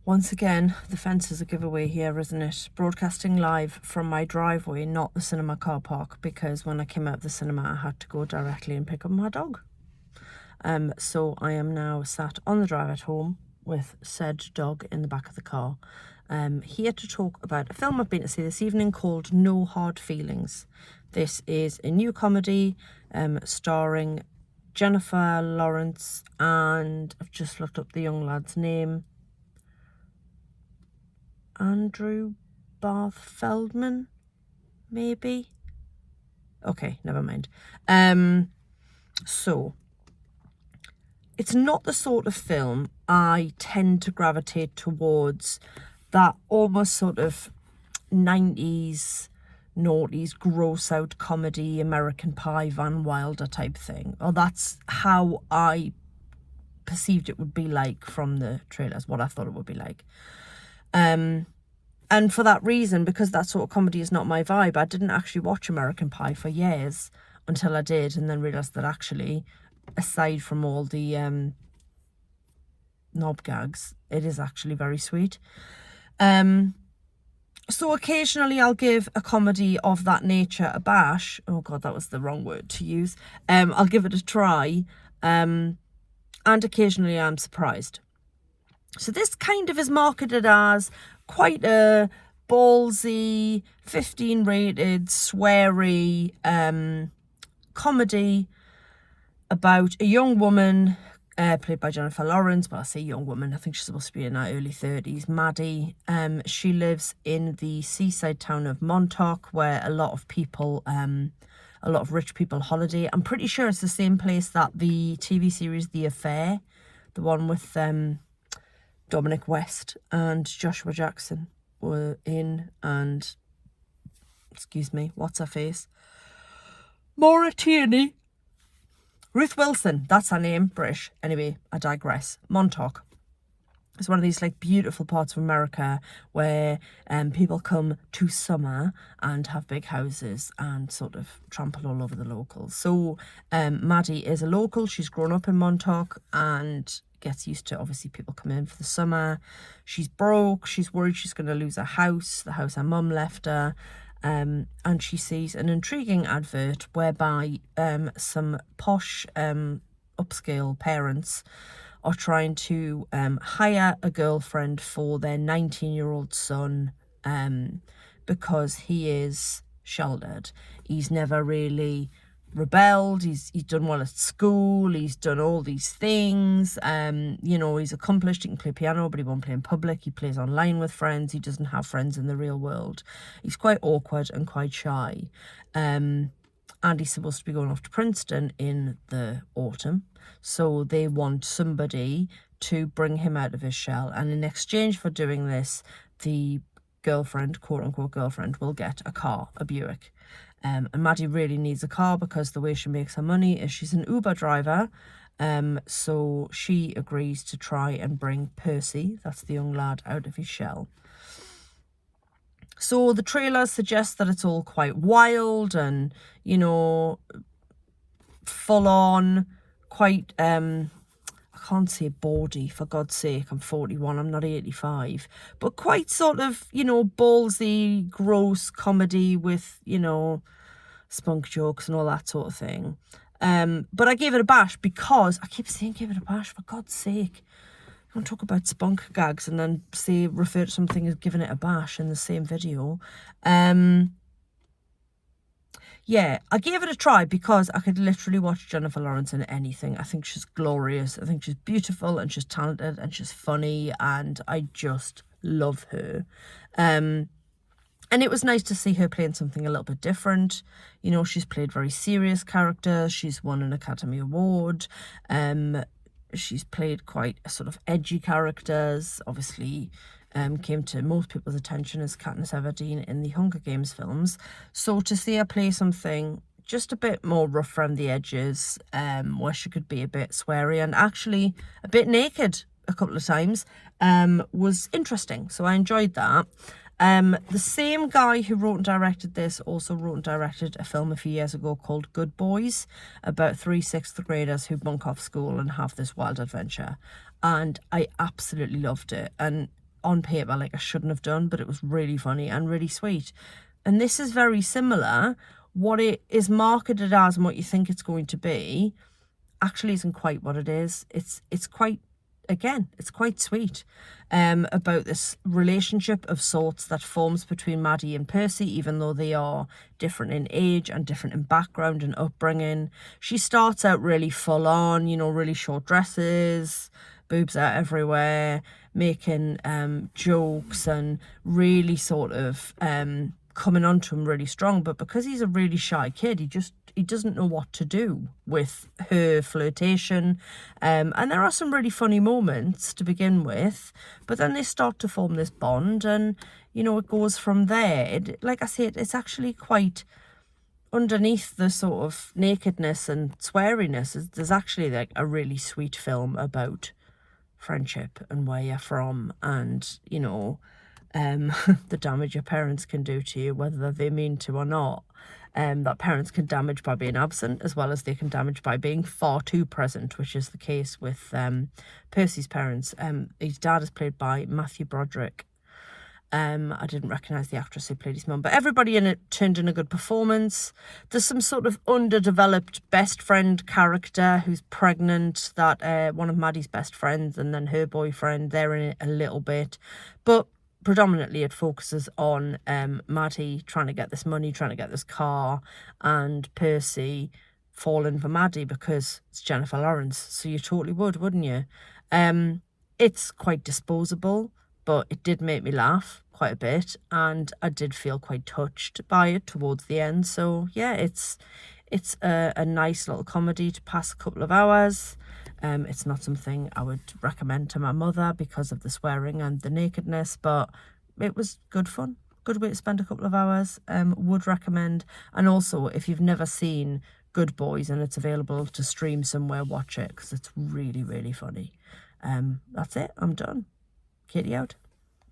Once again, the fence is a giveaway here, isn't it? Broadcasting live from my driveway, not the cinema car park, because when I came out of the cinema, I had to go directly and pick up my dog. So I am now sat on the drive at home with said dog in the back of the car, here to talk about a film I've been to see this evening called No Hard Feelings. This is a new comedy starring Jennifer Lawrence, and I've just looked up the young lad's name. Andrew Barth Feldman, maybe? Okay, never mind. So, it's not the sort of film I tend to gravitate towards, that almost sort of 90s, noughties, gross out comedy, American Pie, Van Wilder type thing. Or that's how I perceived it would be like from the trailers, what I thought it would be like. And for that reason, because that sort of comedy is not my vibe, I didn't actually watch American Pie for years until I did, and then realised that actually, aside from all the knob gags, it is actually very sweet. So occasionally I'll give a comedy of that nature a bash. Oh God, that was the wrong word to use. I'll give it a try, and occasionally I'm surprised. So this kind of is marketed as quite a ballsy, 15 rated, sweary comedy about a young woman played by Jennifer Lawrence. Well, I say young woman, I think she's supposed to be in her early 30s, Maddie. She lives in the seaside town of Montauk, where a lot of rich people holiday. I'm pretty sure it's the same place that the TV series The Affair, the one with Dominic West and Joshua Jackson were in, and excuse me, what's her face? Maura Tierney. Ruth Wilson, that's her name, British. Anyway, I digress. Montauk. It's one of these like beautiful parts of America where people come to summer and have big houses and sort of trample all over the locals. So Maddie is a local. She's grown up in Montauk and gets used to obviously people coming in for the summer. She's broke. She's worried she's going to lose her house, the house her mum left her. And she sees an intriguing advert whereby some posh upscale parents are trying to hire a girlfriend for their 19-year-old son because he is sheltered. He's never really rebelled. He's done well at school. He's done all these things. He's accomplished. He can play piano, but he won't play in public. He plays online with friends. He doesn't have friends in the real world. He's quite awkward and quite shy. And he's supposed to be going off to Princeton in the autumn. So they want somebody to bring him out of his shell. And in exchange for doing this, the girlfriend, quote unquote girlfriend, will get a car, a Buick. And Maddie really needs a car because the way she makes her money is she's an Uber driver. So she agrees to try and bring Percy, that's the young lad, out of his shell. So the trailer suggests that it's all quite wild and, full on, quite, I can't say bawdy, for God's sake, I'm 41, I'm not 85, but quite sort of, ballsy, gross comedy with, spunk jokes and all that sort of thing. But I gave it a bash because, I keep saying give it a bash, for God's sake. I don't talk about spunk gags and then refer to something as giving it a bash in the same video. Yeah, I gave it a try because I could literally watch Jennifer Lawrence in anything. I think she's glorious. I think she's beautiful and she's talented and she's funny and I just love her. And it was nice to see her playing something a little bit different. She's played very serious characters. She's won an Academy Award. She's played quite sort of edgy characters. Obviously, came to most people's attention as Katniss Everdeen in the Hunger Games films. So to see her play something just a bit more rough around the edges, where she could be a bit sweary and actually a bit naked a couple of times, was interesting. So I enjoyed that. The same guy who wrote and directed this also wrote and directed a film a few years ago called Good Boys, about 3 6th graders who bunk off school and have this wild adventure. And I absolutely loved it. And on paper, like I shouldn't have done, but it was really funny and really sweet. And this is very similar. What it is marketed as and what you think it's going to be actually isn't quite what it is. It's quite, again, it's quite sweet, about this relationship of sorts that forms between Maddie and Percy, even though they are different in age and different in background and upbringing. She starts out really full on, really short dresses, boobs out everywhere, making jokes and really sort of coming onto him really strong. But because he's a really shy kid, he doesn't know what to do with her flirtation. And there are some really funny moments to begin with, but then they start to form this bond, and it goes from there. Like I said, it's actually quite, underneath the sort of nakedness and sweariness, there's actually like a really sweet film about friendship and where you're from, and the damage your parents can do to you, whether they mean to or not. That parents can damage by being absent, as well as they can damage by being far too present, which is the case with Percy's parents. His dad is played by Matthew Broderick. I didn't recognise the actress who played his mum, but everybody in it turned in a good performance. There's some sort of underdeveloped best friend character who's pregnant, that one of Maddie's best friends, and then her boyfriend, they're in it a little bit. But predominantly it focuses on Maddie trying to get this money, trying to get this car, and Percy falling for Maddie because it's Jennifer Lawrence. So you totally would, wouldn't you? It's quite disposable, but it did make me laugh quite a bit, and I did feel quite touched by it towards the end. So yeah, it's a nice little comedy to pass a couple of hours. It's not something I would recommend to my mother because of the swearing and the nakedness, but it was good fun. Good way to spend a couple of hours. Would recommend. And also, if you've never seen Good Boys and it's available to stream somewhere, watch it, because it's really, really funny. That's it. I'm done. Katie out.